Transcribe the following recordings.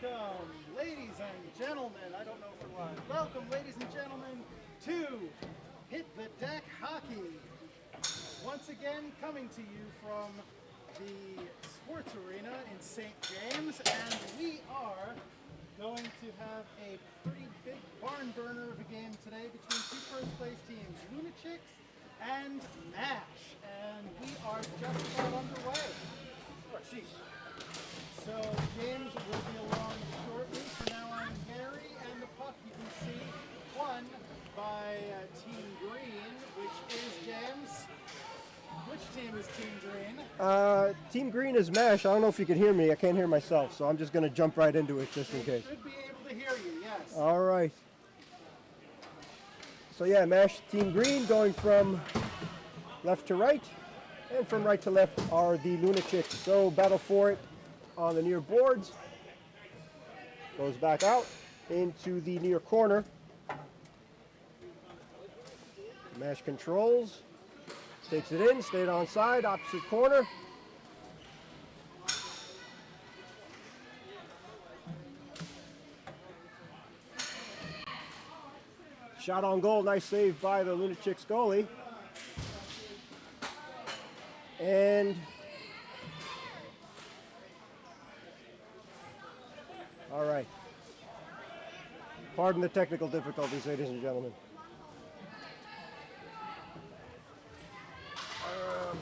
Welcome, ladies and gentlemen. I don't know if we're live. Welcome, ladies and gentlemen, to Hit the Deck Hockey. Once again, coming to you from the sports arena in St. James, and we are going to have a pretty big barn burner of a game today between two first place teams, Lunachix and MASH, and we are just about underway. Oh, geez. So James will be along shortly. For now I'm Gary, and the puck you can see won by Team Green, which is James. Which team is Team Green? Team Green is MASH. I don't know if you can hear me. I can't hear myself, so I'm just going to jump right into it just in case. I should be able to hear you, yes. All right. So yeah, MASH Team Green going from left to right, and from right to left are the Lunachix. So battle for it on the near boards. Goes back out into the near corner. MASH controls. Takes it in, stayed on side, opposite corner. Shot on goal, nice save by the Lunachix goalie. And all right. Pardon the technical difficulties, ladies and gentlemen.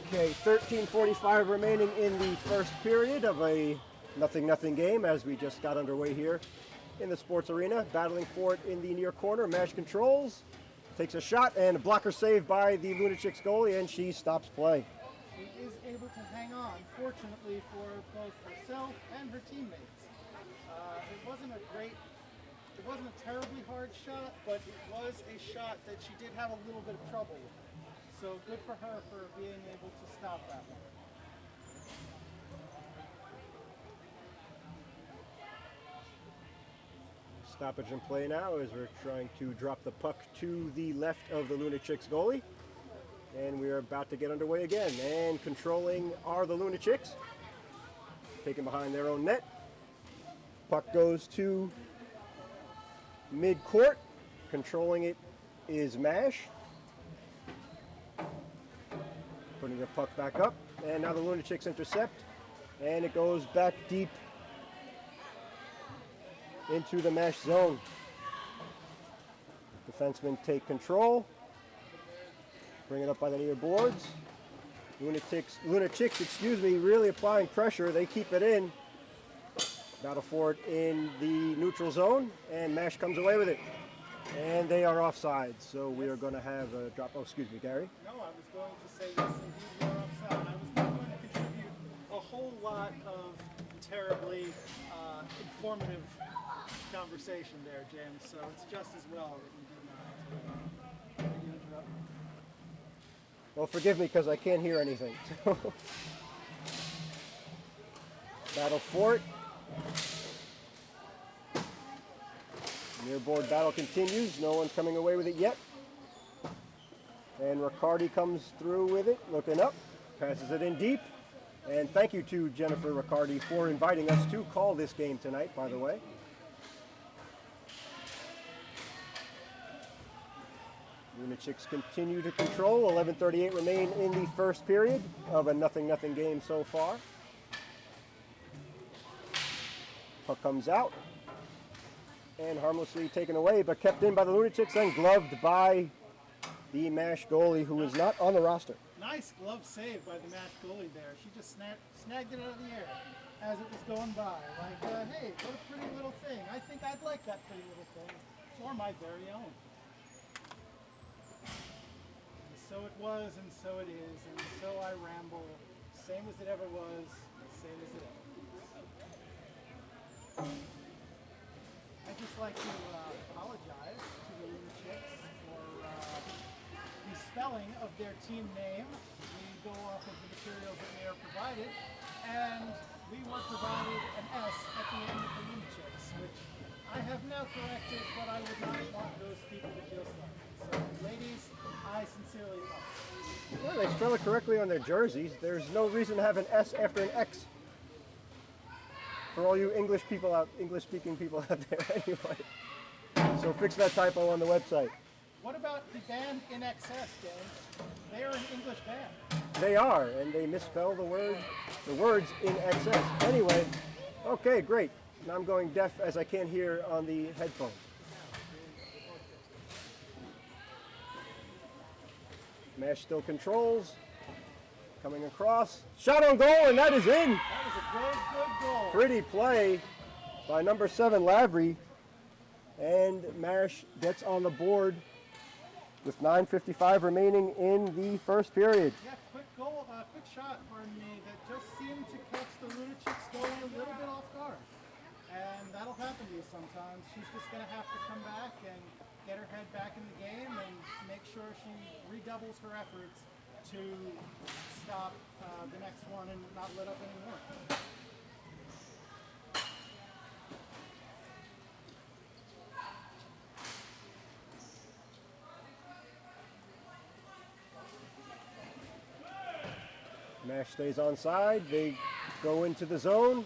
Okay, 13:45 remaining in the first period of a 0-0 game as we just got underway here in the sports arena. Battling for it in the near corner. MASH controls, takes a shot, and a blocker save by the Lunachix goalie, and she stops play. She is able to hang on, fortunately for both herself and her teammates. It wasn't a terribly hard shot, but it was a shot that she did have a little bit of trouble with. So good for her for being able to stop that one. Stoppage in play now as we're trying to drop the puck to the left of the Lunachix goalie. And we are about to get underway again. And controlling are the Lunachix. Taken behind their own net. Puck goes to mid-court. Controlling it is MASH. Putting the puck back up. And now the Lunachix intercept. And it goes back deep into the MASH zone. Defensemen take control. Bring it up by the near boards. Lunachix, really applying pressure. They keep it in. Battle for it in the neutral zone, and MASH comes away with it. And they are offside, so we are going to have a drop. Oh, excuse me, Gary. No, I was going to say yes, indeed, we are offside. I was not going to contribute a whole lot of terribly informative conversation there, James, so it's just as well that you did not. Did you interrupt? Well, forgive me because I can't hear anything. Battle for it. Near board battle continues. No one's coming away with it yet. And Riccardi comes through with it, looking up, passes it in deep. And thank you to Jennifer Riccardi for inviting us to call this game tonight, by the way. Lunachix continue to control. 11:38 remain in the first period of a 0-0 game so far. Puck comes out and harmlessly taken away, but kept in by the Lunachix and gloved by the MASH goalie, who is not on the roster. Nice glove save by the MASH goalie there. She just snagged it out of the air as it was going by. Like, hey, what a pretty little thing. I think I'd like that pretty little thing for my very own. And so it was, and so it is, and so I ramble. Same as it ever was, same as it ever is. I'd just like to apologize to the Lunachix for the spelling of their team name. We go off of the materials that they are provided, and we were provided an S at the end of the Lunachix, which I have now corrected, but I would not want those people to feel sorry. So, ladies, I sincerely apologize. Well, they spell it correctly on their jerseys. There's no reason to have an S after an X. for all you English-speaking people out there anyway. So fix that typo on the website. What about the band In Excess, James? They are an English band. They are, and they misspell the words in excess. Anyway, okay, great. Now I'm going deaf as I can't hear on the headphones. Mash still controls. Coming across. Shot on goal, and that is in. That was a good goal. Pretty play by number 7, Lavery. And Mash gets on the board with 9:55 remaining in the first period. Yeah, quick shot, pardon me, that just seemed to catch the Lunachix going a little bit off guard. And that'll happen to you sometimes. She's just going to have to come back and get her head back in the game and make sure she redoubles her efforts to stop the next one and not let up anymore. Mash stays onside. They go into the zone.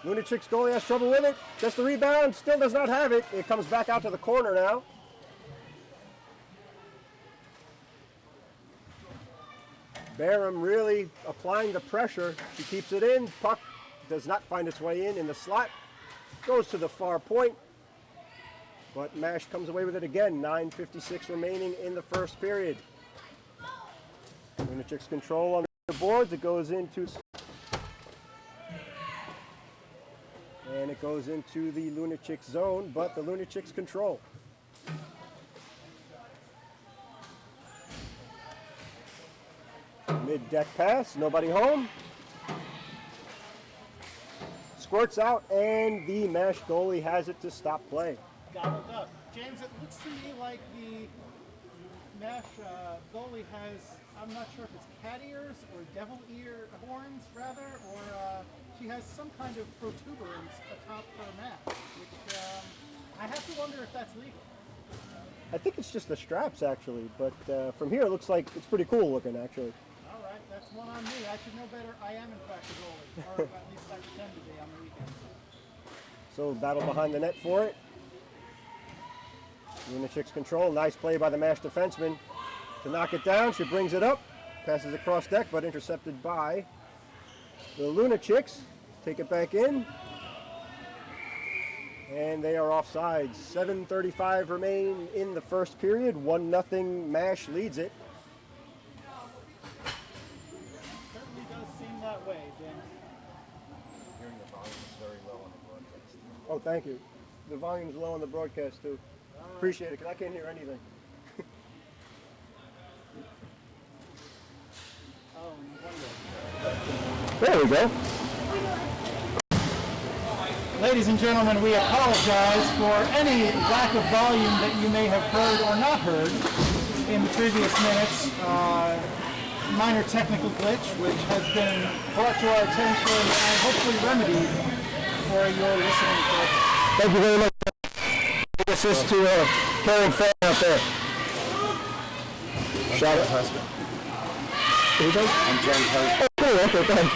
Lunachix goalie has trouble with it. Gets the rebound. Still does not have it. It comes back out to the corner now. Barham really applying the pressure. She keeps it in. Puck does not find its way in the slot. Goes to the far point. But Mash comes away with it again. 9:56 remaining in the first period. Lunachix control on the boards. It goes into... And it goes into the Lunachix zone, but the Lunachix control. Mid-deck pass, nobody home. Squirts out, and the Mash goalie has it to stop play. Gobbled up. James, it looks to me like the Mash goalie has, I'm not sure if it's cat ears or devil ear horns, rather, or she has some kind of protuberance atop her mask, which I have to wonder if that's legal. I think it's just the straps, actually, but from here it looks like it's pretty cool looking, actually. All right, that's one on me. I should know better. I am, in fact, a goalie, or at least I pretend to be on the weekends. So battle behind the net for it. Lunachix control. Nice play by the Mash defenseman to knock it down. She brings it up, passes across deck, but intercepted by the Lunachix. Take it back in. And they are offsides. 7:35 remain in the first period. 1-0 Mash leads it. Certainly does seem that way, James. Hearing the volume is very low on the broadcast. Oh, thank you. The volume's low on the broadcast, too. Appreciate it, because I can't hear anything. There we go. Ladies and gentlemen, we apologize for any lack of volume that you may have heard or not heard in the previous minutes. Minor technical glitch, which has been brought to our attention and hopefully remedied for your listening pleasure. Thank you very much. Assist to a caring fan out there. Shout out. Husband. Who's that? I'm Jen's husband. Oh, cool. Okay, thanks.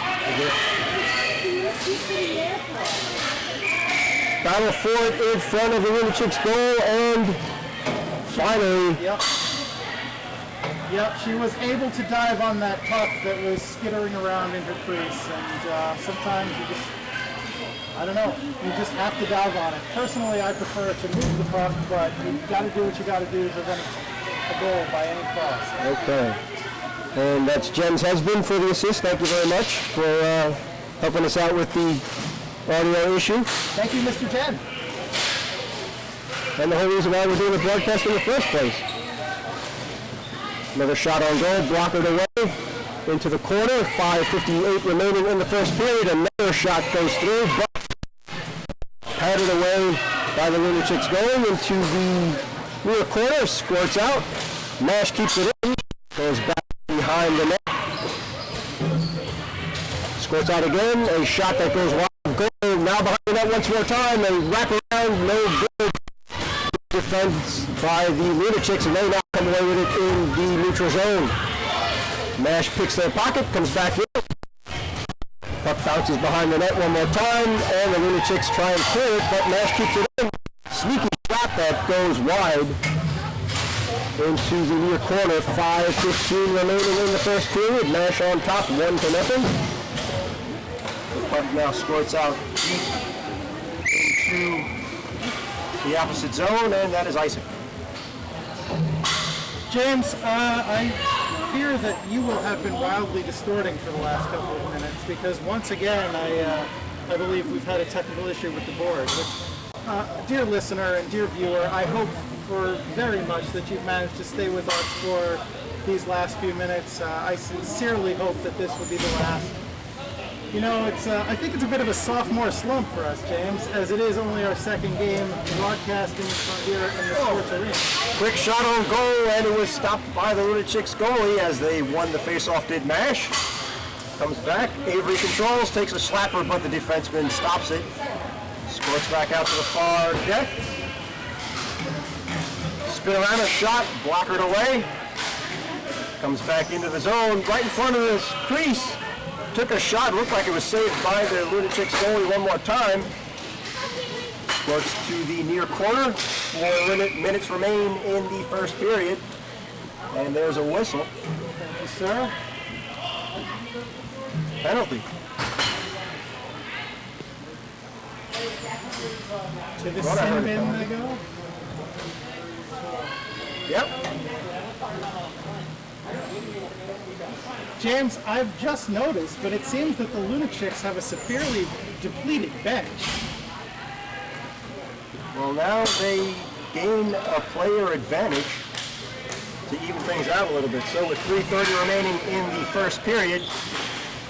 Battle for it in front of the Lunachix goal, and finally... Yep, she was able to dive on that puck that was skittering around in her crease, and sometimes you just, I don't know, you just have to dive on it. Personally, I prefer to move the puck, but you've got to do what you got to do to prevent a goal by any cost. Okay. And that's Jen's husband for the assist. Thank you very much for helping us out with the audio issue. Thank you, Mr. Jen. And the whole reason why we're doing the broadcast in the first place. Another shot on goal, blockered away into the corner. 5:58 remaining in the first period. Another shot goes through, but patted away by the Lunachix going into the rear corner. Squirts out. Mash keeps it in. Goes back behind the net. Squirts out again. A shot that goes wide of goal. Now behind the net once more time. And wrap around. No good. Defense by the Lunachix, and they now come away with it in the neutral zone. Mash picks their pocket, comes back in. Puck bounces behind the net one more time, and the Lunachix try and clear it, but Nash keeps it in. Sneaky shot that goes wide into the near corner. 5:15 remaining in the first period. Nash on top, 1-0. The puck now squirts out deep into the opposite zone, and that is icing. James, I fear that you will have been wildly distorting for the last couple of minutes because once again I believe we've had a technical issue with the board. Which, dear listener and dear viewer, I hope for very much that you've managed to stay with us for these last few minutes. I sincerely hope that this will be the last. You know, I think it's a bit of a sophomore slump for us, James, as it is only our second game broadcasting from here in the sports arena. Quick shot on goal, and it was stopped by the Lunachix goalie as they won the faceoff. Did Mash. Comes back, Avery controls, takes a slapper, but the defenseman stops it. Squirts back out to the far deck. Spin around a shot, blockered away. Comes back into the zone, right in front of this crease. Took a shot, looked like it was saved by the Lunachix goalie one more time. Works to the near corner. 4 minutes remain in the first period. And there's a whistle. Thank you, sir. Penalty. To the sin bin they go. Yep. James, I've just noticed, but it seems that the Lunachix have a severely depleted bench. Well, now they gain a player advantage to even things out a little bit. So with 3:30 remaining in the first period,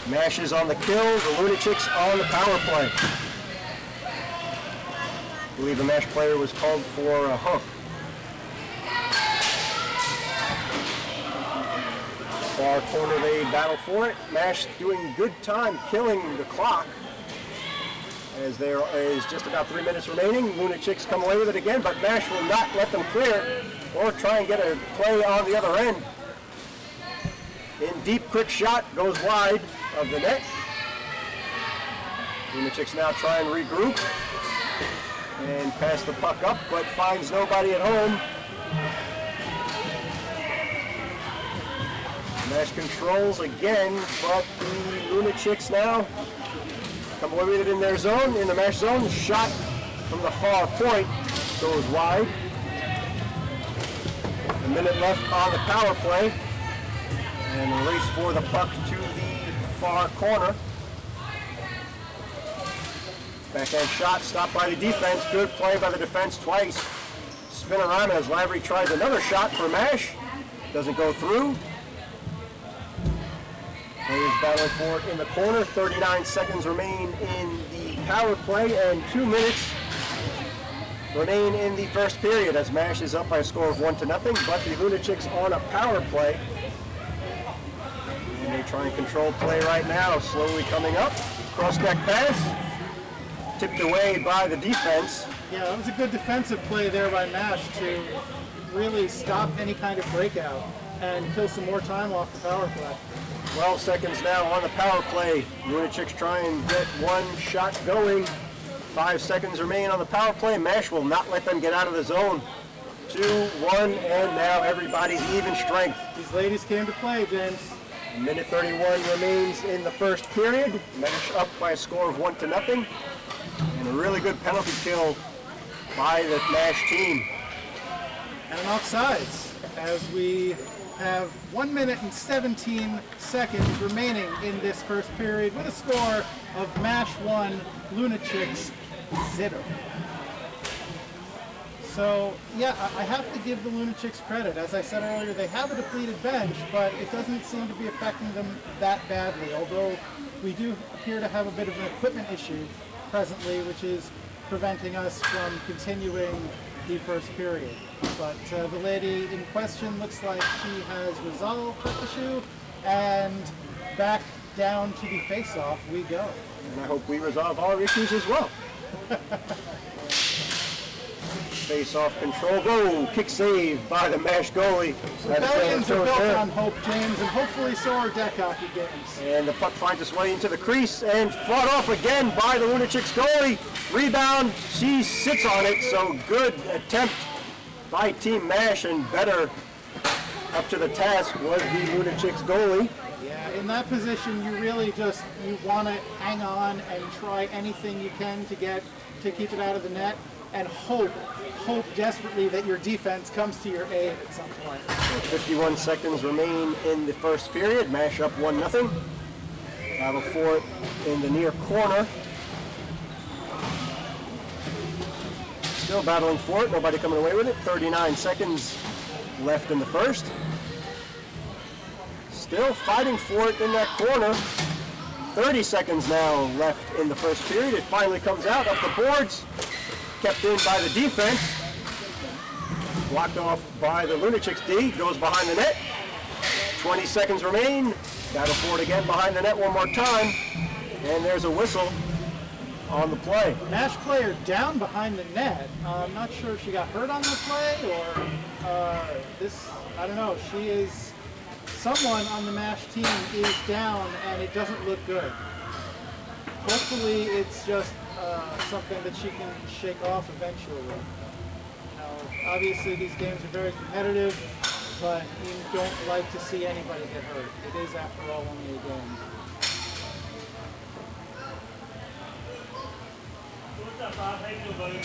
Nash is on the kill, the Lunachix on the power play. I believe the Nash player was called for a hook. Far corner, they battle for it. Nash doing good time killing the clock as there is just about 3 minutes remaining. Lunachix come away with it again, but Nash will not let them clear it or try and get a play on the other end. In deep, quick shot, goes wide of the net. Lunachix now try and regroup and pass the puck up, but finds nobody at home. Nash controls again, but the Lunachix now come away with it in their zone, in the Nash zone. Shot from the far point goes wide. A minute left on the power play, and a race for the puck to the far corner. Backhand shot stopped by the defense. Good play by the defense twice. Spin around as Lavery tries another shot for Nash. Doesn't go through. Players battling for it in the corner. 39 seconds remain in the power play, and 2 minutes remain in the first period as Mash is up by a score of 1-0, but the Lunachix on a power play. And they try and control play right now, slowly coming up. Cross-deck pass, tipped away by the defense. Yeah, that was a good defensive play there by Nash to really stop any kind of breakout and kill some more time off the power play. 12 seconds now on the power play. Lunachix try and get one shot going. 5 seconds remain on the power play. Mash will not let them get out of the zone. 2-1, and now everybody's even strength. These ladies came to play, James. Minute 31 remains in the first period. Mash up by a score of 1-0. And a really good penalty kill by the Nash team. And an offsides as we have 1 minute and 17 seconds remaining in this first period with a score of Mash 1, Lunachix 0. So, yeah, I have to give the Lunachix credit. As I said earlier, they have a depleted bench, but it doesn't seem to be affecting them that badly, although we do appear to have a bit of an equipment issue presently, which is preventing us from continuing the first period. But the lady in question looks like she has resolved that issue, and back down to the face-off we go. And I hope we resolve our issues as well. Face-off control. Oh, kick save by the MASH goalie. Rebellions are built on hope, James, and hopefully so are deck hockey games. And the puck finds its way into the crease and fought off again by the Lunachix goalie. Rebound, she sits on it, so good attempt by Team MASH, and better up to the task was the Lunachix goalie. Yeah, in that position, you really you want to hang on and try anything you can to keep it out of the net, and hope desperately that your defense comes to your aid at some point. So 51 seconds remain in the first period. MASH up 1-0. Battle for it in the near corner. Still battling for it. Nobody coming away with it. 39 seconds left in the first. Still fighting for it in that corner. 30 seconds now left in the first period. It finally comes out up the boards. Kept in by the defense. Blocked off by the Lunachix D. Goes behind the net. 20 seconds remain. Battle for it again behind the net one more time. And there's a whistle on the play. MASH player down behind the net. I'm not sure if she got hurt on the play or I don't know. Someone on the MASH team is down and it doesn't look good. Hopefully it's just something that she can shake off eventually. You know, obviously these games are very competitive, but you don't like to see anybody get hurt. It is, after all, only a game. What's up, Bob? How you doing, buddy?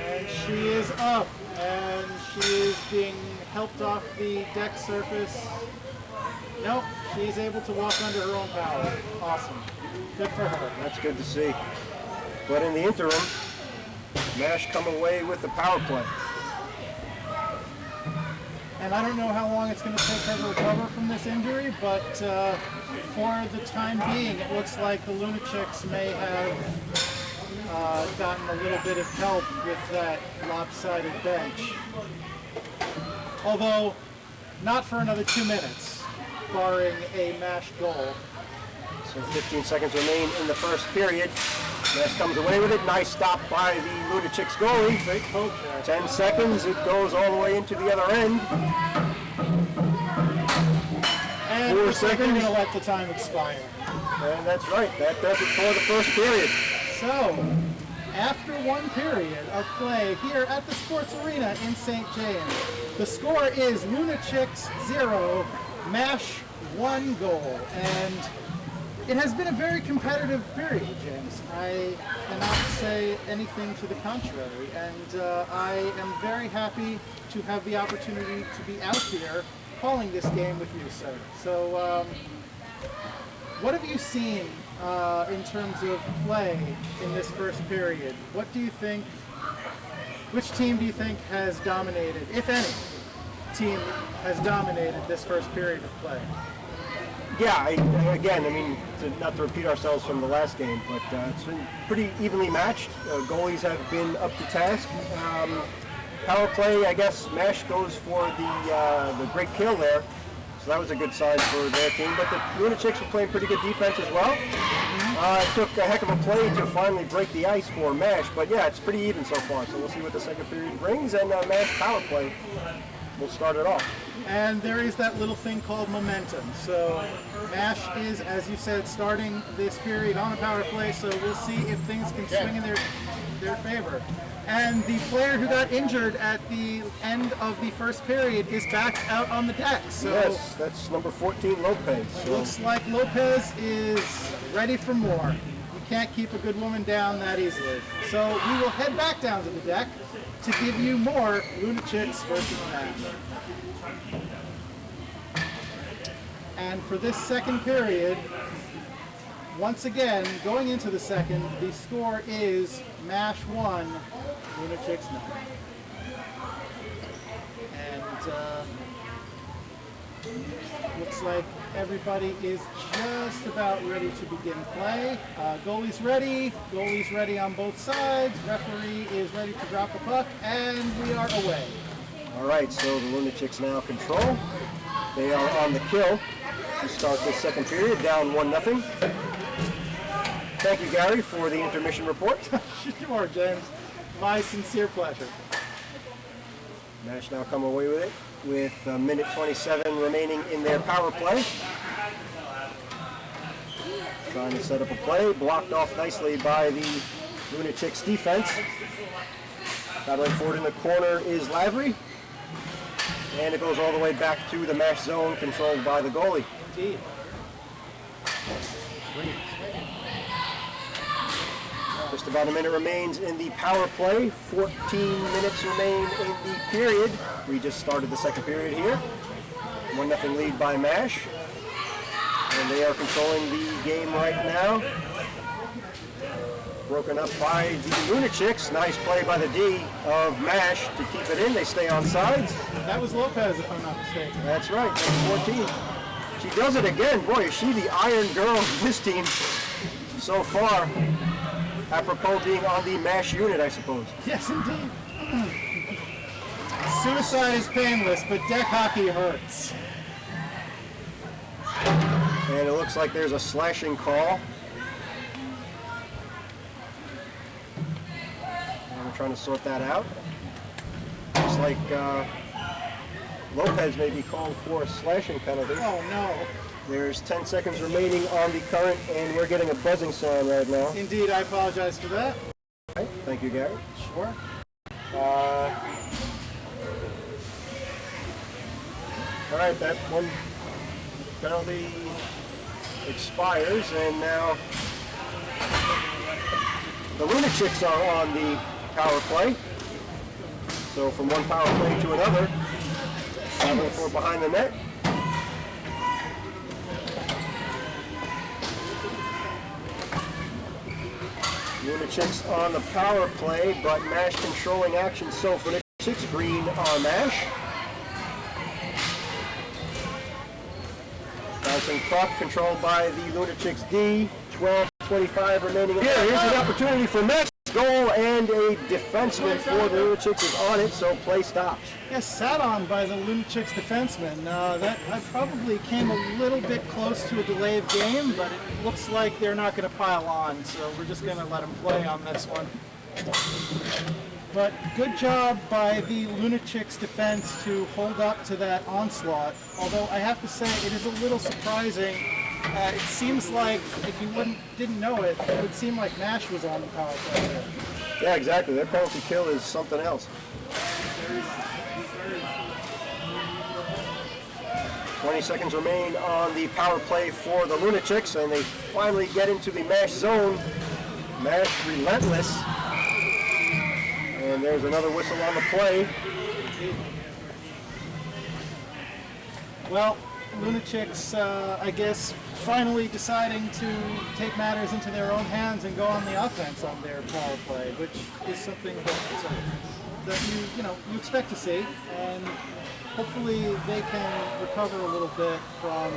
And she is up, and she is being helped off the deck surface. Nope, she's able to walk under her own power. Awesome. Good for her. That's good to see. But in the interim, MASH come away with the power play. And I don't know how long it's going to take her to recover from this injury, but for the time being, it looks like the Lunachix may have gotten a little bit of help with that lopsided bench. Although, not for another 2 minutes, barring a MASH goal. So 15 seconds remain in the first period. MASH comes away with it. Nice stop by the Lunachix goalie. Great poke there. 10 seconds. It goes all the way into the other end. And 4 we're seconds. going to let the time expire. And that's right. That does it for the first period. So, after one period of play here at the Sports Arena in St. James, the score is Lunachix 0, MASH 1 goal. And it has been a very competitive period, James. I cannot say anything to the contrary. And I am very happy to have the opportunity to be out here calling this game with you, sir. So, what have you seen in terms of play in this first period? What do you think, which team do you think has dominated, if any team has dominated this first period of play? Yeah, again, I mean, not to repeat ourselves from the last game, but it's been pretty evenly matched. Goalies have been up to task. Power play, I guess, MASH goes for the great kill there. So that was a good sign for their team. But the Lunachix were playing pretty good defense as well. It took a heck of a play to finally break the ice for MASH. But yeah, it's pretty even so far. So we'll see what the second period brings. And MASH power play will start it off. And there is that little thing called momentum. So MASH is, as you said, starting this period on a power play. So we'll see if things can swing in their favor. And the player who got injured at the end of the first period is back out on the deck. So yes, that's number 14, Lopez. it looks like Lopez is ready for more. You can't keep a good woman down that easily. So we will head back down to the deck to give you more Lunachix versus MASH. And for this second period, once again, going into the second, the score is MASH 1, Lunachix 9. And looks like everybody is just about ready to begin play. Goalie's ready on both sides. Referee is ready to drop the puck, and we are away. All right, so the Lunachix now control. They are on the kill to start this second period, down 1-0. Thank you, Gary, for the intermission report. Sure, James. My sincere pleasure. MASH now come away with it with a minute 27 remaining in their power play. Trying to set up a play, blocked off nicely by the Lunachix defense. Battling forward in the corner is Lavery. And it goes all the way back to the MASH zone controlled by the goalie. Indeed. Just about a minute remains in the power play. 14 minutes remain in the period. We just started the second period here. 1-0 lead by MASH. And they are controlling the game right now. Broken up by the Lunachix. Nice play by the D of MASH to keep it in. They stay on sides. That was Lopez, if I'm not mistaken. That's right, number 14. She does it again. Boy, is she the iron girl of this team so far. Apropos being on the MASH unit, I suppose. Yes, indeed. Suicide is painless, but deck hockey hurts. And it looks like there's a slashing call. And we're trying to sort that out. Looks like Lopez may be called for a slashing penalty. Oh, no. There's 10 seconds remaining on the current, and we're getting a buzzing sound right now. Indeed, I apologize for that. Right, thank you, Gary. Sure. All right, that one penalty expires, and now the Lunachix are on the power play. So from one power play to another, 7-4 behind the net. Lunachix on the power play, but MASH controlling action. So for the 6 green on MASH. Bouncing puck controlled by the Lunachix D. 12:25 remaining. Here, here's an opportunity for MASH. Goal and a defenseman for the Lunachix is on it, so play stops. Yes, sat on by the Lunachix defenseman. That probably came a little bit close to a delay of game, but it looks like they're not going to pile on, so we're just going to let them play on this one. But good job by the Lunachix defense to hold up to that onslaught, although I have to say it is a little surprising. It seems like, if you didn't know it, it would seem like MASH was on the power play there. Yeah, exactly. Their penalty kill is something else. 20 seconds remain on the power play for the Lunachix, and they finally get into the MASH zone. MASH relentless. And there's another whistle on the play. Well, Lunachix, I guess, finally deciding to take matters into their own hands and go on the offense on their power play, which is something that you expect to see, and hopefully they can recover a little bit from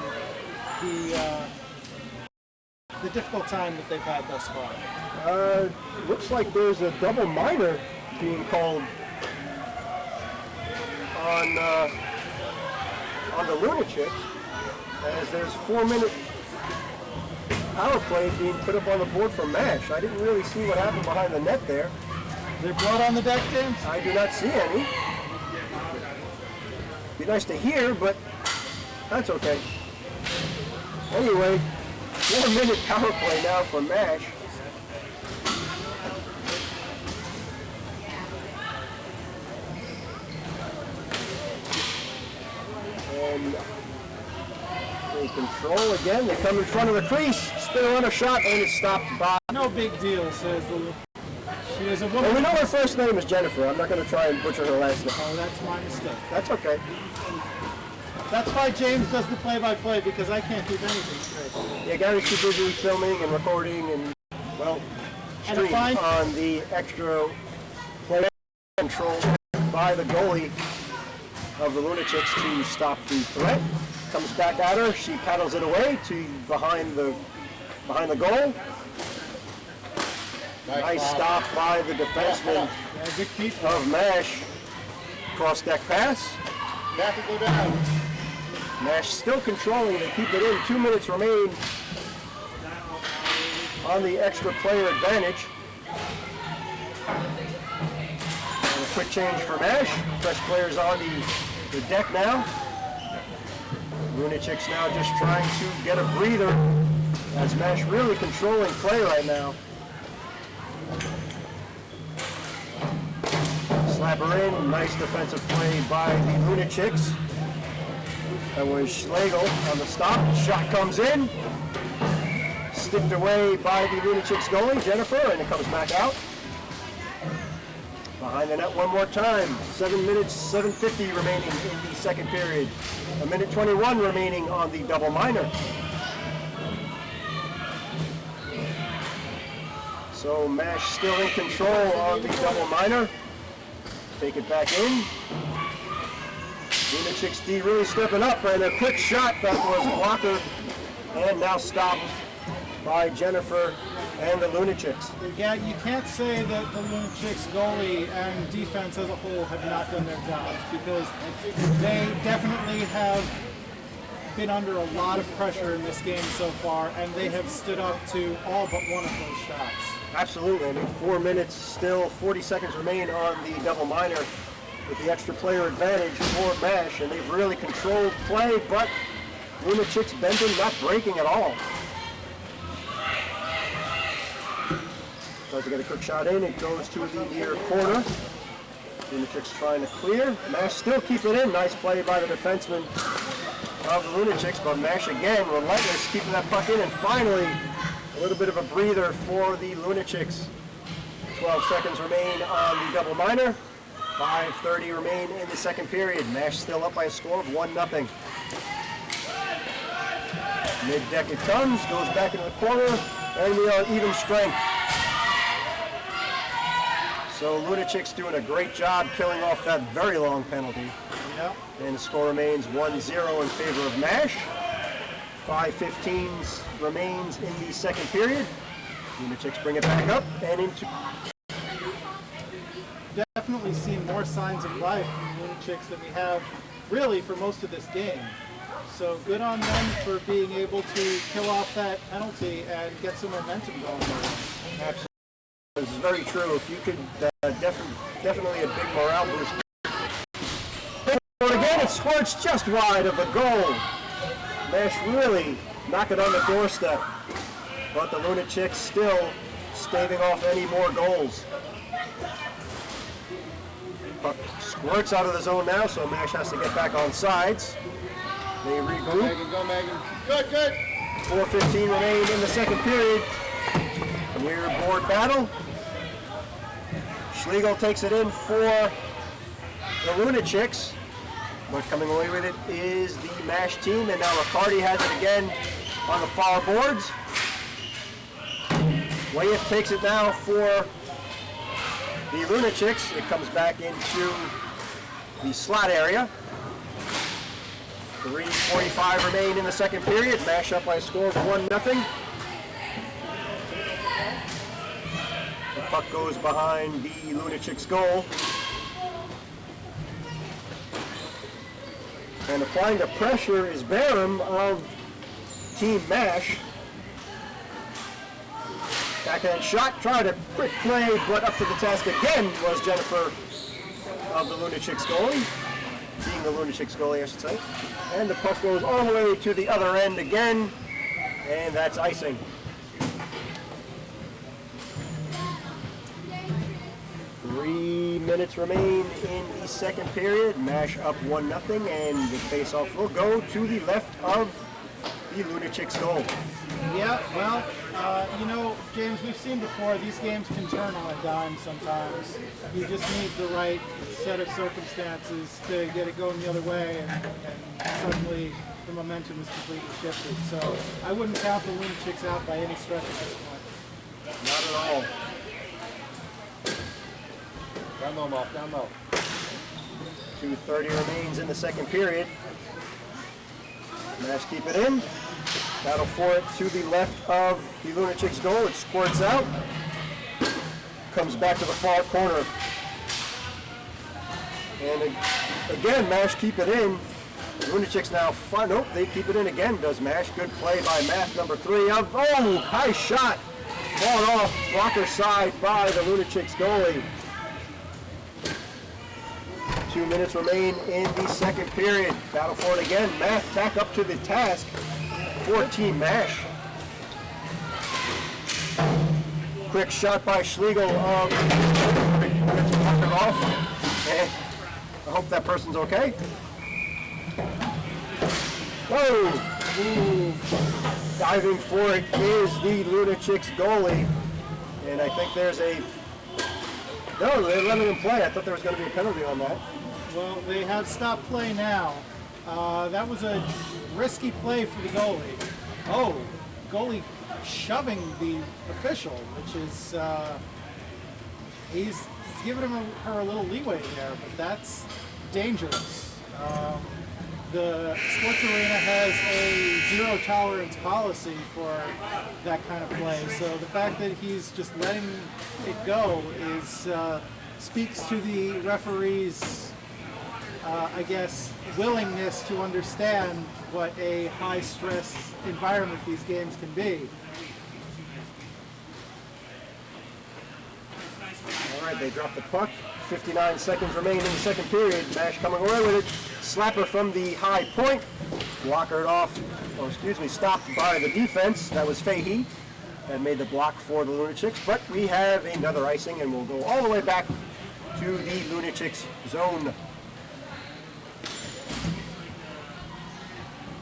the difficult time that they've had thus far. Looks like there's a double minor being called on the Lunachix, as there's 4-minute power play being put up on the board for MASH. I didn't really see what happened behind the net there. Is there blood on the deck, James? I do not see any. Be nice to hear, but that's okay. Anyway, 4-minute power play now for MASH. And they control again. They come in front of the crease, spin around a shot, and it's stopped by. No big deal, says the. She is a woman. And we know her first name is Jennifer. I'm not going to try and butcher her last name. Oh, that's my mistake. That's okay. That's why James does the play-by-play, because I can't keep anything straight. Yeah, Gary's too busy filming and recording and, well, And stream fine- on the extra play control by the goalie of the Lunachix to stop the threat. Comes back at her. She paddles it away to behind the goal. Nice stop by the defenseman Yeah, good keep. of MASH. Cross deck pass. Have to go down. MASH still controlling it. Keep it in. 2 minutes remain on the extra player advantage. And a quick change for MASH. Fresh players on the deck now. Lunachix now just trying to get a breather as MASH really controlling play right now. Slap her in, nice defensive play by the Lunachix. That was Schlegel on the stop, shot comes in. Sticked away by the Lunachix goalie, Jennifer, and it comes back out. Behind the net one more time. 7 minutes, 7:50 remaining in the second period. 1:21 remaining on the double minor. So MASH still in control on the double minor. Take it back in. Lunachix D really stepping up, and a quick shot that was blocked and now stopped by Jennifer and the Lunachix. Yeah, you can't say that the Lunachix goalie and defense as a whole have not done their jobs, because they definitely have been under a lot of pressure in this game so far, and they have stood up to all but one of those shots. Absolutely. I mean, 4 minutes still, 40 seconds remain on the double minor with the extra player advantage for MASH, and they've really controlled play, but Lunachix bending, not breaking at all. Tries to get a quick shot in, it goes to the near corner. Lunachix trying to clear. MASH still keep it in. Nice play by the defenseman of the Lunachix, but MASH again, relentless, keeping that puck in, and finally a little bit of a breather for the Lunachix. 12 seconds remain on the double minor. 5:30 remain in the second period. MASH still up by a score of 1-0. Mid-deck it comes, goes back into the corner, and we are even strength. So Lunachix doing a great job killing off that very long penalty. Yep. And the score remains 1-0 in favor of MASH. 5:15 remains in the second period. Lunachix bring it back up and into... Definitely seen more signs of life from Lunachix than we have really for most of this game. So good on them for being able to kill off that penalty and get some momentum going. Absolutely. This is very true. If you could, definitely a big morale boost. But again, it squirts just wide of the goal. MASH really knock it on the doorstep. But the Lunachix still staving off any more goals. Puck squirts out of the zone now, so MASH has to get back on sides. They regroup. Megan, go Megan. Good, good. 4:15 remain in the second period. Near board battle. Schlegel takes it in for the Lunachix, but coming away with it is the MASH team, and now Riccardi has it again on the far boards. Wyeth takes it now for the Lunachix. It comes back into the slot area. 3:45 remain in the second period. MASH up by a score of 1-0. The puck goes behind the Lunachix goal. And applying the pressure is Barham of Team MASH. Backhand shot, tried a quick play, but up to the task again was Jennifer of the Lunachix goalie. Being the Lunachix goalie, I should say. And the puck goes all the way to the other end again, and that's icing. Three minutes remain in the second period. MASH up 1-0, and the face-off will go to the left of the Lunachix goal. Yeah, well, you know, James, we've seen before, these games can turn on a dime sometimes. You just need the right set of circumstances to get it going the other way, and suddenly the momentum is completely shifted. So I wouldn't count the Lunachix out by any stretch at this point. Not at all. Down low, Moff, down low. 2:30 remains in the second period. MASH keep it in. Battle for it to the left of the Lunachix goal. It squirts out. Comes back to the far corner. And again, MASH keep it in. Lunachix now, nope, they keep it in again, does MASH. Good play by Math, number 3 of, oh, high shot. fought off blocker side by the Lunachix goalie. 2 minutes remain in the second period. Battle for it again. Math back up to the task. 14 Mash. Quick shot by Schlegel of blocker off. And I hope that person's okay. Whoa! Ooh. Diving for it is the Lunachix goalie. And I think there's a... No, they're letting him play. I thought there was going to be a penalty on that. Well, they have stopped play now. That was a risky play for the goalie. Oh, goalie shoving the official, which is... he's giving her a little leeway there, but that's dangerous. The sports arena has a zero tolerance policy for that kind of play. So the fact that he's just letting it go is speaks to the referee's, I guess, willingness to understand what a high-stress environment these games can be. All right, they drop the puck. 59 seconds remain in the second period. Mash coming away with it. Slapper from the high point. Blockered off, or excuse me, stopped by the defense. That was Fahey. And made the block for the Lunachix. But we have another icing, and we'll go all the way back to the Lunachix zone.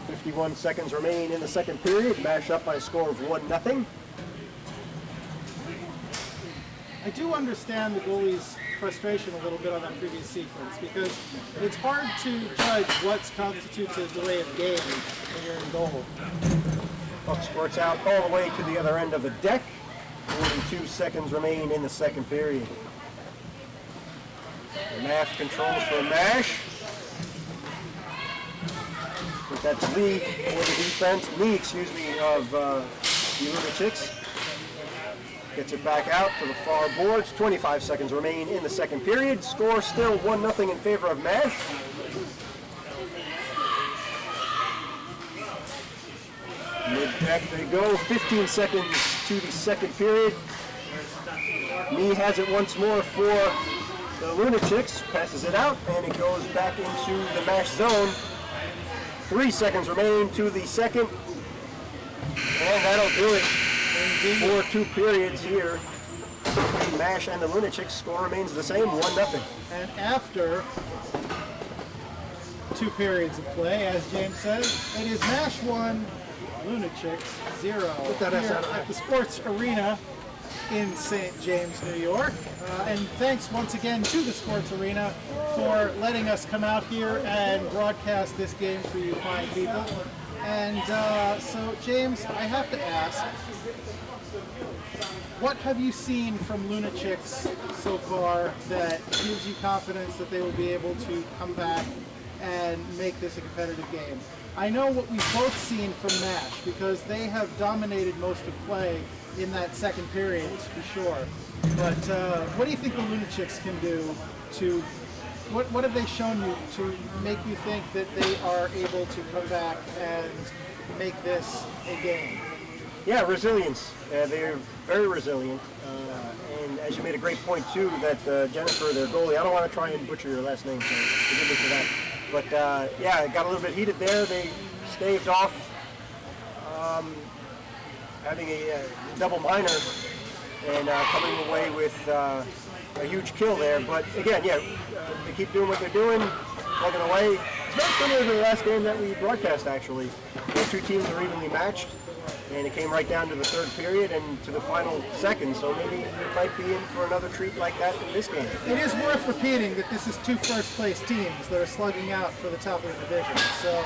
51 seconds remain in the second period. Mash up by a score of 1-0. I do understand the goalie's frustration a little bit on that previous sequence because it's hard to judge what constitutes a delay of game when you're in goal. Puck squirts out all the way to the other end of the deck. 42 seconds remain in the second period. The Math controls for Mash. But that's Lee for the defense. Excuse me, of the Lunachix. Gets it back out to the far boards. 25 seconds remain in the second period. Score still 1-0 in favor of Mash. Mid-deck they go. 15 seconds to the second period. Me has it once more for the Lunachix. Passes it out, and it goes back into the Mash zone. 3 seconds remain to the second. And that'll do it. For 2 periods here between Mash and the Lunachix. Score remains the same, 1-0. And after 2 periods of play, as James said, it is Mash 1, Lunachix 0 that here S out of at the Sports Arena in St. James, New York. And thanks once again to the Sports Arena for letting us come out here and broadcast this game for you fine people. And so, James, I have to ask, what have you seen from Lunachix so far that gives you confidence that they will be able to come back and make this a competitive game? I know what we've both seen from Mash because they have dominated most of play in that second period, to be sure. But what do you think the Lunachix can do to, what have they shown you to make you think that they are able to come back and make this a game? Yeah, resilience. They're very resilient. And as you made a great point, too, that Jennifer, their goalie, I don't want to try and butcher your last name, so forgive me for that. But yeah, it got a little bit heated there. They staved off having a double minor and coming away with a huge kill there. But again, yeah, they keep doing what they're doing, plugging away. It's very similar to the last game that we broadcast, actually. The 2 teams are evenly matched. And it came right down to the third period and to the final second, so maybe we might be in for another treat like that in this game. It is worth repeating that this is 2 first-place teams that are slugging out for the top of the division. So,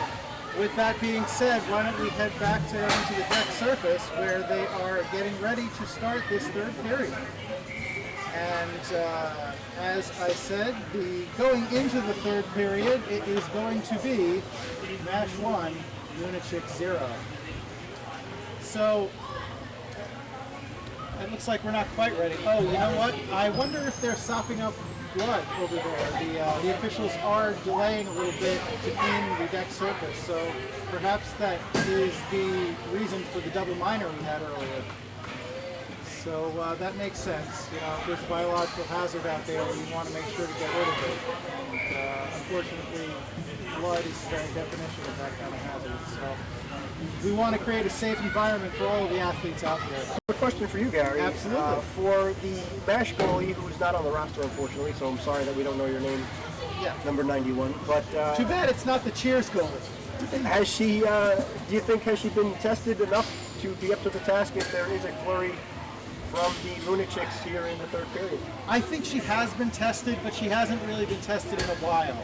with that being said, why don't we head back into the deck surface where they are getting ready to start this third period. And as I said, going into the third period, it is going to be Mash 1, Lunachix 0. So, it looks like we're not quite ready. Oh, you know what? I wonder if they're sopping up blood over there. The officials are delaying a little bit to clean the deck surface, so perhaps that is the reason for the double minor we had earlier. So that makes sense. You know, if there's a biological hazard out there, you want to make sure to get rid of it. And, unfortunately, blood is the very definition of that kind of hazard. So we want to create a safe environment for all of the athletes out there. A question for you, Gary. Absolutely. For the MASH goalie, who's not on the roster, unfortunately, so I'm sorry that we don't know your name, Yeah. number 91. But Too bad it's not the cheers goalie. has she? Do you think has she been tested enough to be up to the task if there is a flurry from the Lunachix here in the third period? I think she has been tested, but she hasn't really been tested in a while.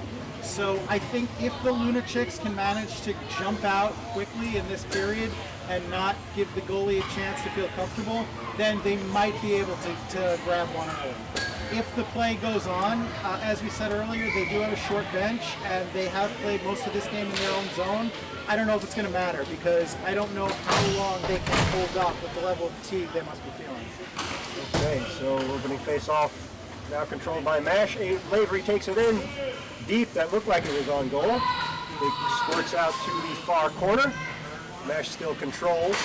So I think if the Lunachix can manage to jump out quickly in this period and not give the goalie a chance to feel comfortable, then they might be able to grab one of them. If the play goes on, as we said earlier, they do have a short bench and they have played most of this game in their own zone. I don't know if it's going to matter because I don't know how long they can hold up with the level of fatigue they must be feeling. Okay, so opening face-off now controlled by MASH. Lavery takes it in deep. That looked like it was on goal. It squirts out to the far corner. MASH still controls.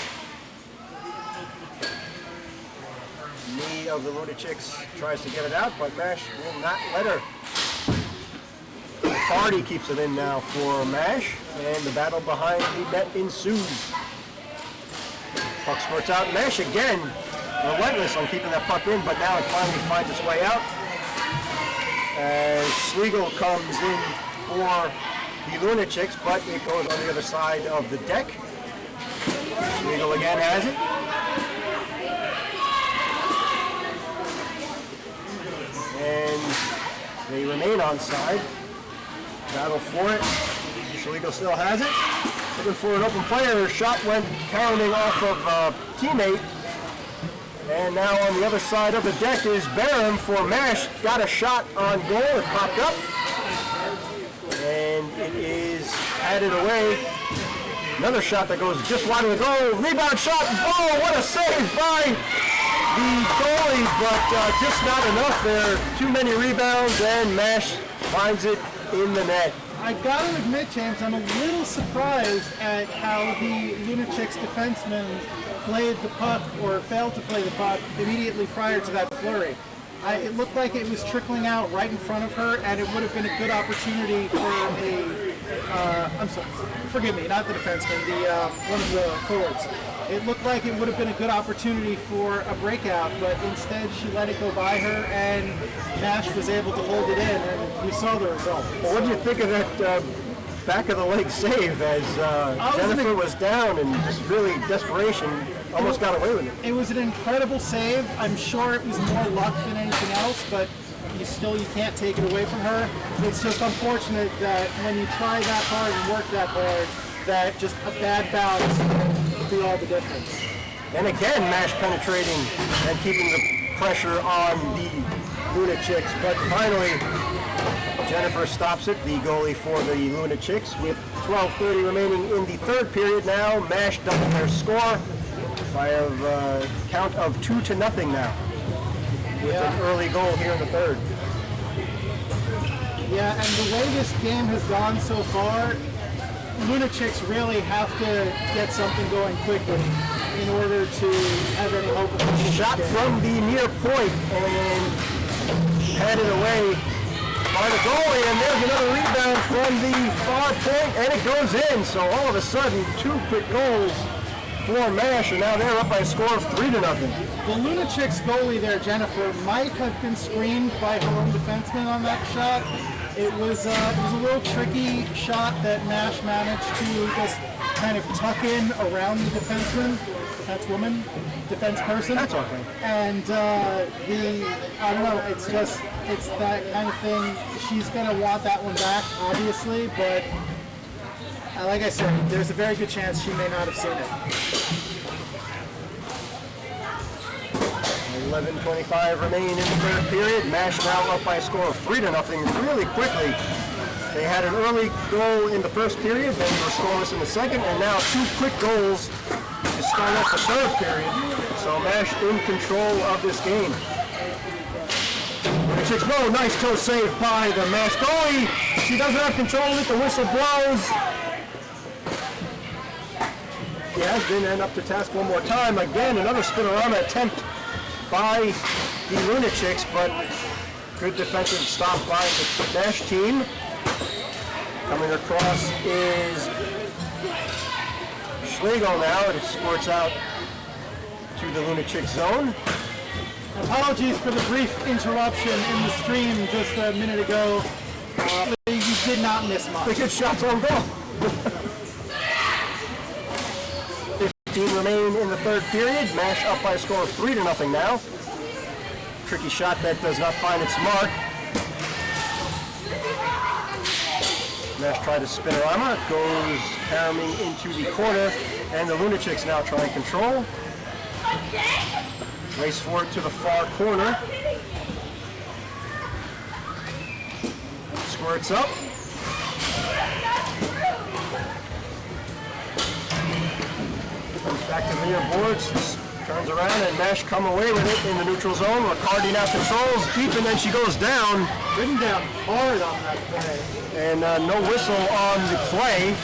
Knee of the Lunachix tries to get it out, but MASH will not let her. Hardy keeps it in now for MASH, and the battle behind the net ensues. Puck squirts out. MASH again, relentless on keeping that puck in, but now it finally finds its way out. As Schlegel comes in for the Lunachix, but it goes on the other side of the deck. Schlegel again has it. And they remain onside. Battle for it. Schlegel still has it. Looking for an open player. Shot went pounding off of a teammate. And now on the other side of the deck is Barham for MASH. Got a shot on goal. It popped up. And it is headed away. Another shot that goes just wide of the goal. Rebound shot. Oh, what a save by the goalie, but just not enough there. Too many rebounds, and MASH finds it in the net. I gotta admit, James, I'm a little surprised at how the Lunachix defenseman played the puck, or failed to play the puck, immediately prior to that flurry. It looked like it was trickling out right in front of her, and it would have been a good opportunity for I'm sorry, forgive me, not the defenseman, one of the forwards. It looked like it would have been a good opportunity for a breakout, but instead she let it go by her, and MASH was able to hold it in, and you saw the result. Well, what did you think of that back of the leg save as Jennifer was down and just really desperation almost got away with it? It was an incredible save. I'm sure it was more luck than anything else, but you can't take it away from her. It's just unfortunate that when you try that hard and work that hard, that just a bad bounce will be all the difference. And again, MASH penetrating and keeping the pressure on the Lunachix, but finally Jennifer stops it, the goalie for the Lunachix, with 12:30 remaining in the third period. Now MASH double their score by a count of 2-0 now, with an early goal here in the third. Yeah, and the way this game has gone so far, Lunachix really have to get something going quickly in order to have any hope of winning. Shot from the near point and headed away by the goalie, and there's another rebound from the far point, and it goes in. So all of a sudden, 2 quick goals for MASH, and now they're up by a score of 3-0. The Lunachix goalie there, Jennifer, might have been screened by her own defenseman on that shot. It was a little tricky shot that MASH managed to just kind of tuck in around the defensewoman, defense person. That's okay. And I don't know, it's that kind of thing. She's gonna want that one back, obviously, but like I said, there's a very good chance she may not have seen it. 11:25 remain in the third period. MASH now up by a score of 3-0 really quickly. They had an early goal in the first period, then they were scoreless in the second, and now 2 quick goals to start off the third period. So MASH in control of this game. Nice toe save by the MASH goalie. She doesn't have control of it. The whistle blows. She has been up to task one more time. Again, another spinorama attempt by the Lunachix, but good defensive stop by the Nash team. Coming across is Schlegel now. It squirts out to the Lunachix zone. Apologies for the brief interruption in the stream just a minute ago. You did not miss much. The good shots on goal. 15 remain in the third period. Mash up by a score of 3-0 now. Tricky shot that does not find its mark. Mash tried to spinorama, goes hammering into the corner, and the Lunachix now try and control. Race for it to the far corner. Squirts up. Comes back to the near boards, turns around, and Mash come away with it in the neutral zone. Riccardi now controls deep, and then she goes down. Driven down hard on that play. And no whistle on the play.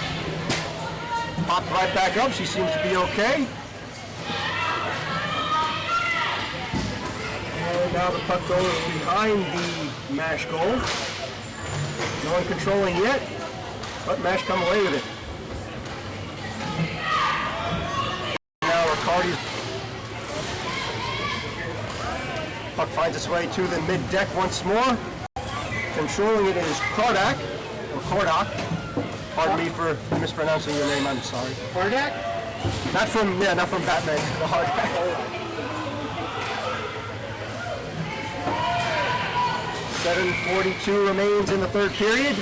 Popped right back up. She seems to be okay. And now the puck goes behind the Mash goal. No one controlling yet, but Mash come away with it. Now Riccardi's puck finds its way to the mid-deck once more. Controlling it is Kordak. Pardon me for mispronouncing your name, I'm sorry. Kordak? Not from Batman, the Hardback. 7:42 remains in the third period.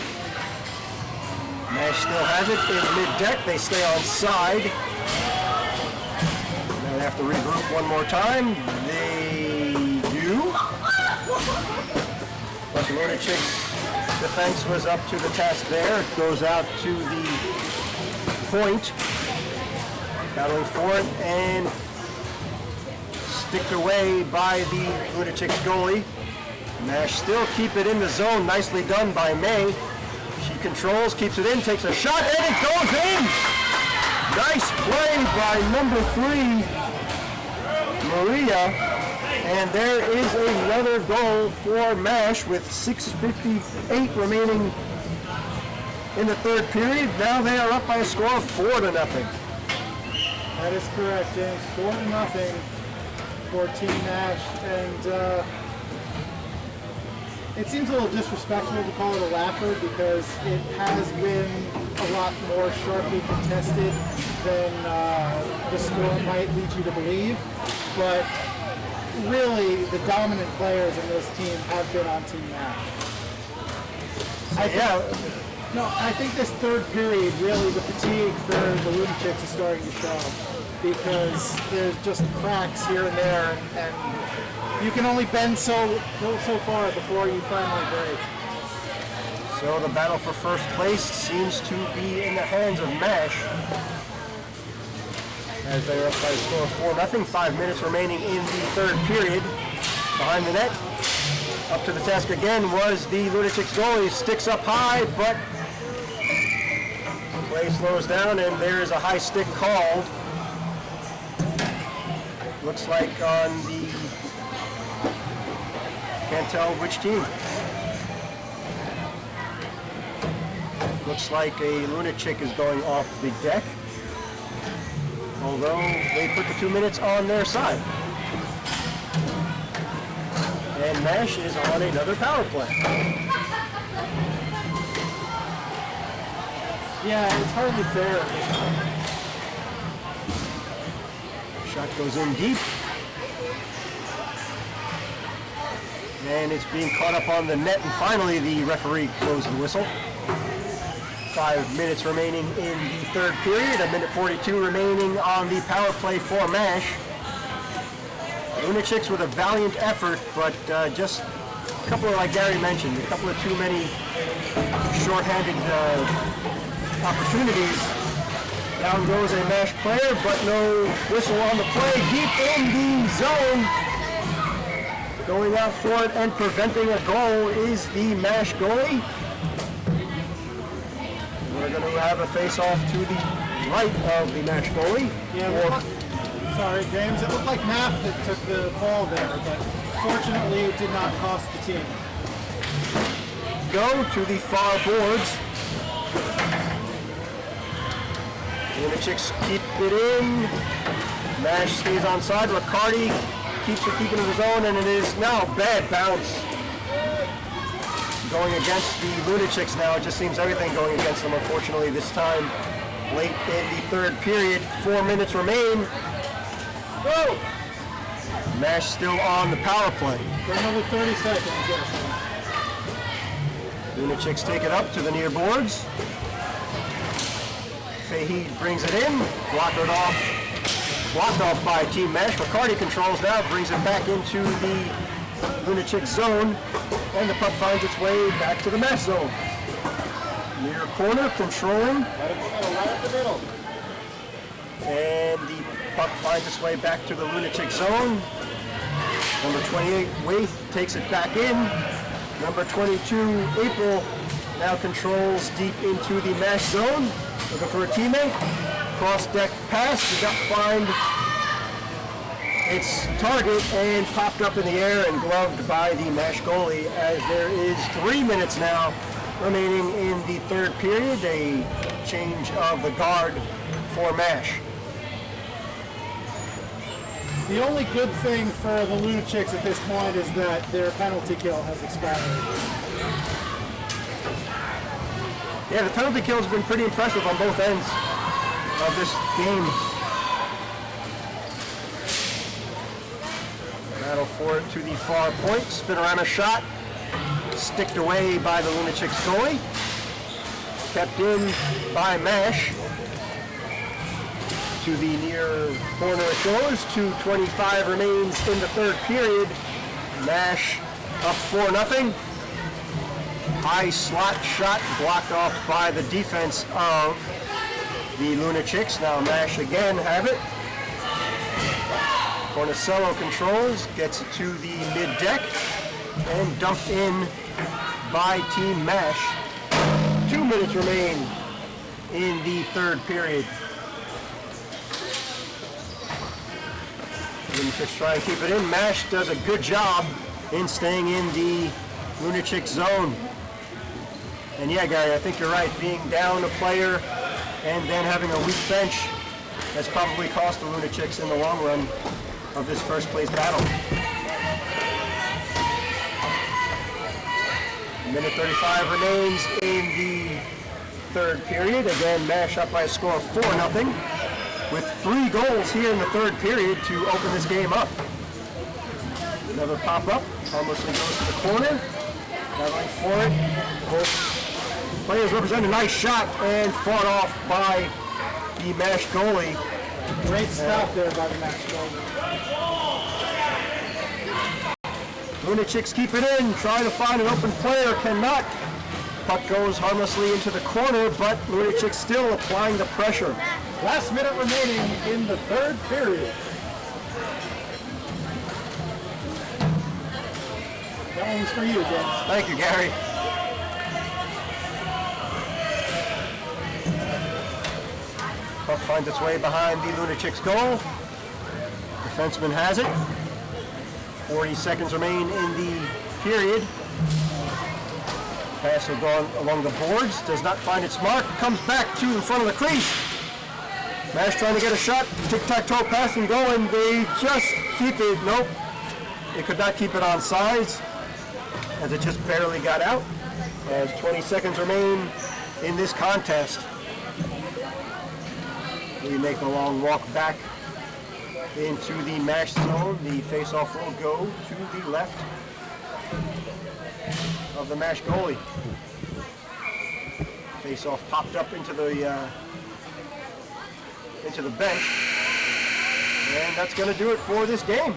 Nash still has it in mid-deck. They stay on side. Now they have to regroup one more time. They do. But the Lunachix defense was up to the task there. It goes out to the point. Battling for it and sticked away by the Lunachix goalie. Nash still keep it in the zone. Nicely done by May. She controls, keeps it in, takes a shot, and it goes in! Nice play by number 3, Maria. And there is another goal for Mash with 6:58 remaining in the third period. Now they are up by a score of 4-0. That is correct, James. 4-0 for Team Nash. And it seems a little disrespectful to call it a laugher because it has been a lot more sharply contested than the score might lead you to believe. But really, the dominant players in this team have been on Team Nash. I think this third period, really, the fatigue for the Lunachix is starting to show because there's just cracks here and there, and you can only bend so far before you finally break. So the battle for first place seems to be in the hands of Mash. As they're up by a score of 4-0, 5 minutes remaining in the third period. Behind the net, up to the task again was the Lunachix goalie. Sticks up high, but play slows down, and there is a high stick called. Looks like on the, can't tell which team. Looks like a Lunachix is going off the deck. Although they put the 2 minutes on their side. And Nash is on another power play. Yeah, it's hardly fair. Shot goes in deep. And it's being caught up on the net, and finally the referee blows the whistle. 5 minutes remaining in the third period, 1:42 remaining on the power play for Mash. Lunachix with a valiant effort, but just a couple of, like Gary mentioned, a couple of too many shorthanded opportunities. Down goes a Mash player, but no whistle on the play. Deep in the zone. Going out for it and preventing a goal is the Mash goalie. We're going to have a face-off to the right of the Nash goalie. Yeah, Sorry, James. It looked like Math that took the fall there, but fortunately it did not cost the team. Go to the far boards. Lunachix keep it in. Mash stays onside. Riccardi keeps it deep into the zone, and it is now a bad bounce. Going against the Lunachix now. It just seems everything going against them, unfortunately, this time. Late in the third period. 4 minutes remain. Whoa! Mash still on the power play. For another 30 seconds, yes. Lunachix take it up to the near boards. Fahey brings it in, blocked off by Team Mash. Riccardi controls now, brings it back into the Lunachix zone, and the puck finds its way back to the Mash zone. Near corner, controlling. Right up the middle. And the puck finds its way back to the Lunachix zone. Number 28, Waith takes it back in. Number 22, April, now controls deep into the Mash zone. Looking for a teammate. Cross deck pass, did not find its target and popped up in the air and gloved by the Mash goalie, as there is 3 minutes now remaining in the third period. A change of the guard for Mash. The only good thing for the Lunachix at this point is that their penalty kill has expired. Yeah, the penalty kill has been pretty impressive on both ends of this game. Battle for it to the far point. Spinorama shot. Sticked away by the Lunachix goalie. Kept in by Mash. To the near corner it goes. 2:25 remains in the third period. Mash up 4-0. High slot shot blocked off by the defense of the Lunachix. Now Mash again have it. Cornicello controls, gets it to the mid-deck, and dumped in by Team Mash. 2 minutes remain in the third period. Lunachix try and keep it in. Mash does a good job in staying in the Lunachix zone. And yeah, Gary, I think you're right. Being down a player and then having a weak bench has probably cost the Lunachix in the long run of this first place battle. Minute 35 remains in the third period. Again, Mash up by a score of 4-0. With 3 goals here in the third period to open this game up. Another pop-up, harmlessly goes to the corner. Battling for it. Both players represent a nice shot and fought off by the Mash goalie. Great stop there by the Mash goalie. Lunachix keep it in, trying to find an open player, cannot. Puck goes harmlessly into the corner, but Lunachix still applying the pressure. Last minute remaining in the third period. That one was for you, James. Thank you, Gary. Puck finds its way behind the Lunachix goal. Defenseman has it. 40 seconds remain in the period. Pass will go along the boards. Does not find its mark. Comes back to in front of the crease. Mash trying to get a shot. Tic-tac-toe pass and going. They just keep it. Nope. They could not keep it on sides, as it just barely got out. As 20 seconds remain in this contest. We make a long walk back into the Mash zone. The face-off will go to the left of the Mash goalie. Face-off popped up into the bench, and that's going to do it for this game.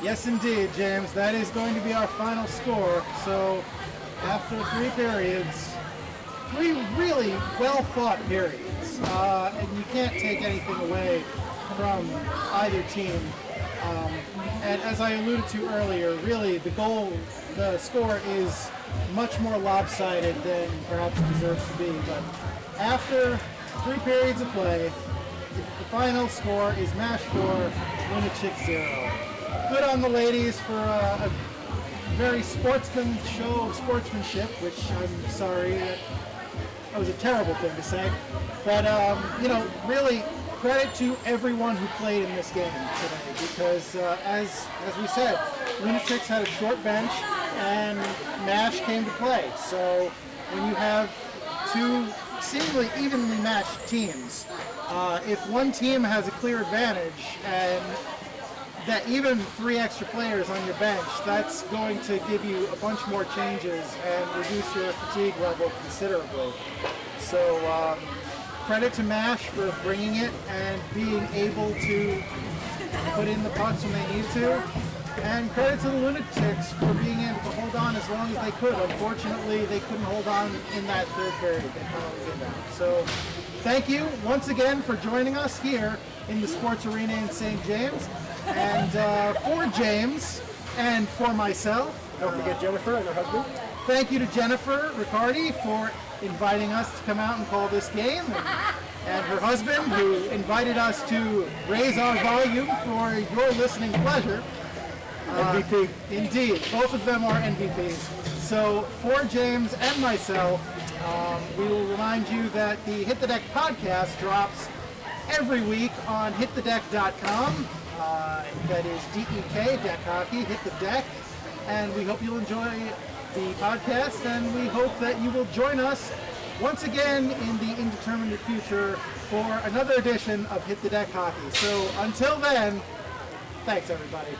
Yes, indeed, James. That is going to be our final score. So, after 3 periods, 3 really well-fought periods, and you can't take anything away from either team. And as I alluded to earlier, really the score is much more lopsided than perhaps it deserves to be. But after 3 periods of play, The final score is Mash 4, Lunachix 0. Good on the ladies for a very show of sportsmanship, which I'm sorry, that was a terrible thing to say. But, really credit to everyone who played in this game today, because as we said, Lunachix had a short bench and Mash came to play. So when you have two seemingly evenly matched teams, if one team has a clear advantage and that even 3 extra players on your bench, that's going to give you a bunch more changes and reduce your fatigue level considerably. So credit to Mash for bringing it and being able to put in the punts when they need to. And credit to the Lunachix for being able to hold on as long as they could. Unfortunately, they couldn't hold on in that third period. They finally did that. So thank you once again for joining us here in the Sports Arena in St. James. And for James and for myself, Don't forget Jennifer and her husband. thank you to Jennifer Riccardi for inviting us to come out and call this game, and her husband who invited us to raise our volume for your listening pleasure. MVP. Indeed, both of them are MVPs. So for James and myself, we will remind you that the Hit the Deck podcast drops every week on hitthedeck.com. That is DEK, Deck Hockey, Hit the Deck. And we hope you'll enjoy the podcast, and we hope that you will join us once again in the indeterminate future for another edition of Hit the Deck Hockey. So until then, thanks everybody.